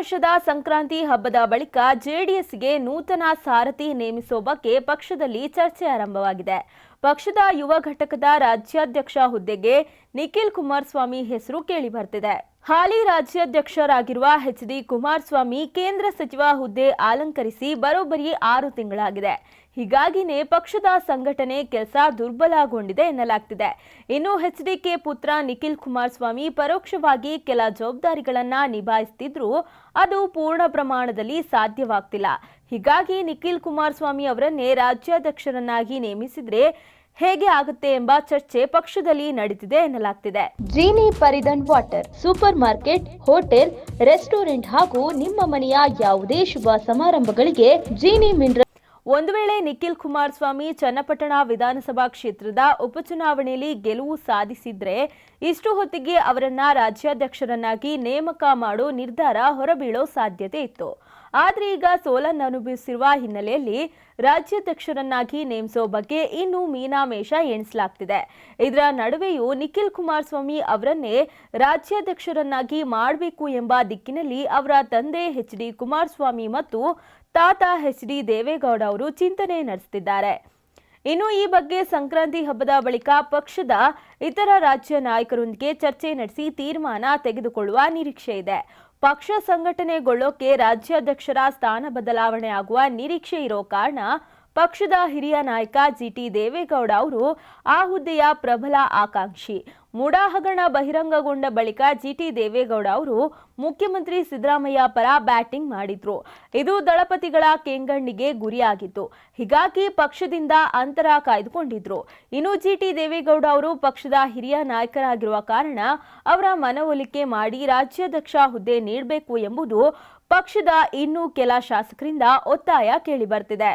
ವರ್ಷದ ಸಂಕ್ರಾಂತಿ ಹಬ್ಬದ ಬಳಿಕ ಜೆಡಿಎಸ್ಗೆ ನೂತನ ಸಾರಥಿ ನೇಮಿಸುವ ಬಗ್ಗೆ ಪಕ್ಷದಲ್ಲಿ ಚರ್ಚೆ ಆರಂಭವಾಗಿದೆ. ಪಕ್ಷದ ಯುವ ಘಟಕದ ರಾಜ್ಯಾಧ್ಯಕ್ಷ ಹುದ್ದೆಗೆ ನಿಖಿಲ್ ಕುಮಾರಸ್ವಾಮಿ ಹೆಸರು ಕೇಳಿಬರ್ತಿದೆ. ಹಾಲಿ ರಾಜ್ಯಾಧ್ಯಕ್ಷರಾಗಿರುವ ಎಚ್.ಡಿ. ಕುಮಾರಸ್ವಾಮಿ ಕೇಂದ್ರ ಸಚಿವ ಹುದ್ದೆ ಅಲಂಕರಿಸಿ ಬರೋಬ್ಬರಿ 6 ತಿಂಗಳಾಗಿದೆ. ಹೀಗಾಗಿನೇ ಪಕ್ಷದ ಸಂಘಟನೆ ಕೆಲಸ ದುರ್ಬಲಗೊಂಡಿದೆ ಎನ್ನಲಾಗ್ತಿದೆ. ಇನ್ನು ಎಚ್.ಡಿ.ಕೆ ಪುತ್ರ ನಿಖಿಲ್ ಕುಮಾರಸ್ವಾಮಿ ಪರೋಕ್ಷವಾಗಿ ಕೆಲ ಜವಾಬ್ದಾರಿಗಳನ್ನ ನಿಭಾಯಿಸುತ್ತಿದ್ರೂ ಅದು ಪೂರ್ಣ ಪ್ರಮಾಣದಲ್ಲಿ ಸಾಧ್ಯವಾಗ್ತಿಲ್ಲ. ಹೀಗಾಗಿ ನಿಖಿಲ್ ಕುಮಾರಸ್ವಾಮಿ ಅವರನ್ನೇ ರಾಜ್ಯಾಧ್ಯಕ್ಷರನ್ನಾಗಿ ನೇಮಿಸಿದ್ರೆ ಹೇಗೆ ಆಗುತ್ತೆ ಎಂಬ ಚರ್ಚೆ ಪಕ್ಷದಲ್ಲಿ ನಡೆದಿದೆ ಎನ್ನಲಾಗ್ತಿದೆ. ಜೀನಿ ಪರಿದನ್ water, supermarket, hotel, restaurant ಹಾಗೂ ನಿಮ್ಮ ಮನೆಯ ಯಾವುದೇ ಶುಭ ಸಮಾರಂಭಗಳಿಗೆ ಜೀನಿ ಮಿನರಲ್. ಒಂದು ವೇಳೆ ನಿಖಿಲ್ ಕುಮಾರಸ್ವಾಮಿ ಚನ್ನಪಟ್ಟಣ ವಿಧಾನಸಭಾ ಕ್ಷೇತ್ರದ ಉಪಚುನಾವಣೆಯಲ್ಲಿ ಗೆಲುವು ಸಾಧಿಸಿದ್ರೆ ಇಷ್ಟು ಹೊತ್ತಿಗೆ ಅವರನ್ನ ರಾಜ್ಯಾಧ್ಯಕ್ಷರನ್ನಾಗಿ ನೇಮಕ ಮಾಡೋ ನಿರ್ಧಾರ ಹೊರಬೀಳೋ ಸಾಧ್ಯತೆ ಇತ್ತು. ಆದರೆ ಈಗ ಸೋಲನ್ನು ಅನುಭವಿಸಿರುವ ಹಿನ್ನೆಲೆಯಲ್ಲಿ ರಾಜ್ಯಾಧ್ಯಕ್ಷರನ್ನಾಗಿ ನೇಮಿಸೋ ಬಗ್ಗೆ ಇನ್ನೂ ಮೀನಾಮೇಷ ಎಣಿಸಲಾಗ್ತಿದೆ. ಇದರ ನಡುವೆಯೂ ನಿಖಿಲ್ ಕುಮಾರಸ್ವಾಮಿ ಅವರನ್ನೇ ರಾಜ್ಯಾಧ್ಯಕ್ಷರನ್ನಾಗಿ ಮಾಡಬೇಕು ಎಂಬ ದಿಕ್ಕಿನಲ್ಲಿ ಅವರ ತಂದೆ ಎಚ್.ಡಿ. ಕುಮಾರಸ್ವಾಮಿ ಮತ್ತು ತಾತ ಎಚ್.ಡಿ. ದೇವೇಗೌಡ ಅವರು ಚಿಂತನೆ ನಡೆಸುತ್ತಿದ್ದಾರೆ. ಇನ್ನು ಈ ಬಗ್ಗೆ ಸಂಕ್ರಾಂತಿ ಹಬ್ಬದ ಬಳಿಕ ಪಕ್ಷದ ಇತರ ರಾಜ್ಯ ನಾಯಕರೊಂದಿಗೆ ಚರ್ಚೆ ನಡೆಸಿ ತೀರ್ಮಾನ ತೆಗೆದುಕೊಳ್ಳುವ ನಿರೀಕ್ಷೆ ಇದೆ. ಪಕ್ಷ ಸಂಘಟನೆಗೊಳ್ಳೋಕೆ ರಾಜ್ಯಾಧ್ಯಕ್ಷರ ಸ್ಥಾನ ಬದಲಾವಣೆ ಆಗುವ ನಿರೀಕ್ಷೆ ಇರೋ ಕಾರಣ ಪಕ್ಷದ ಹಿರಿಯ ನಾಯಕ ಜಿ.ಟಿ. ದೇವೇಗೌಡ ಅವರು ಆ ಹುದ್ದೆಯ ಪ್ರಬಲ ಆಕಾಂಕ್ಷಿ. ಮೂಡಾ ಹಗರಣ ಬಹಿರಂಗಗೊಂಡ ಬಳಿಕ ಜಿ.ಟಿ. ದೇವೇಗೌಡ ಅವರು ಮುಖ್ಯಮಂತ್ರಿ ಸಿದ್ದರಾಮಯ್ಯ ಪರ ಬ್ಯಾಟಿಂಗ್ ಮಾಡಿದ್ರು. ಇದು ದಳಪತಿಗಳ ಕೆಂಗಣ್ಣಿಗೆ ಗುರಿಯಾಗಿತ್ತು. ಹೀಗಾಗಿ ಪಕ್ಷದಿಂದ ಅಂತರ ಕಾಯ್ದುಕೊಂಡಿದ್ರು. ಇನ್ನು ಜಿ.ಟಿ. ದೇವೇಗೌಡ ಅವರು ಪಕ್ಷದ ಹಿರಿಯ ನಾಯಕರಾಗಿರುವ ಕಾರಣ ಅವರ ಮನವೊಲಿಕೆ ಮಾಡಿ ರಾಜ್ಯಾಧ್ಯಕ್ಷ ಹುದ್ದೆ ನೀಡಬೇಕು ಎಂಬುದು ಪಕ್ಷದ ಇನ್ನೂ ಕೆಲ ಶಾಸಕರಿಂದ ಒತ್ತಾಯ ಕೇಳಿಬರ್ತಿದೆ.